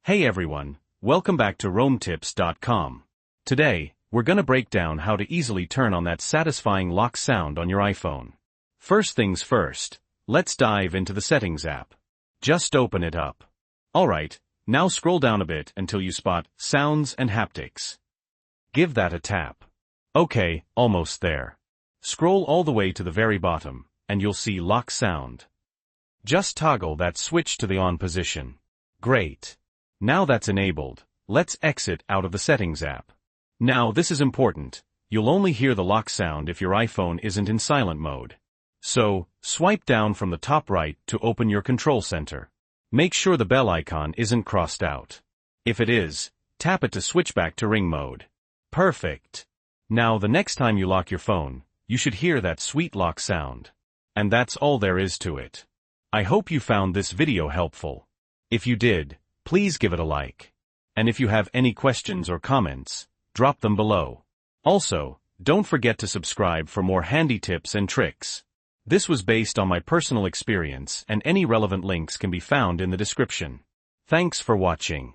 Hey everyone, welcome back to RoamTips.com. Today, we're gonna break down how to easily turn on that satisfying lock sound on your iPhone. First things first, let's dive into the Settings app. Just open it up. Alright, now scroll down a bit until you spot Sounds and Haptics. Give that a tap. Okay, almost there. Scroll all the way to the very bottom, and you'll see Lock Sound. Just toggle that switch to the on position. Great. Now that's enabled, let's exit out of the Settings app. Now this is important, you'll only hear the lock sound if your iPhone isn't in silent mode. So, swipe down from the top right to open your control center. Make sure the bell icon isn't crossed out. If it is, tap it to switch back to ring mode. Perfect. Now the next time you lock your phone, you should hear that sweet lock sound. And that's all there is to it. I hope you found this video helpful. If you did, please give it a like. And if you have any questions or comments, drop them below. Also, don't forget to subscribe for more handy tips and tricks. This was based on my personal experience and any relevant links can be found in the description. Thanks for watching.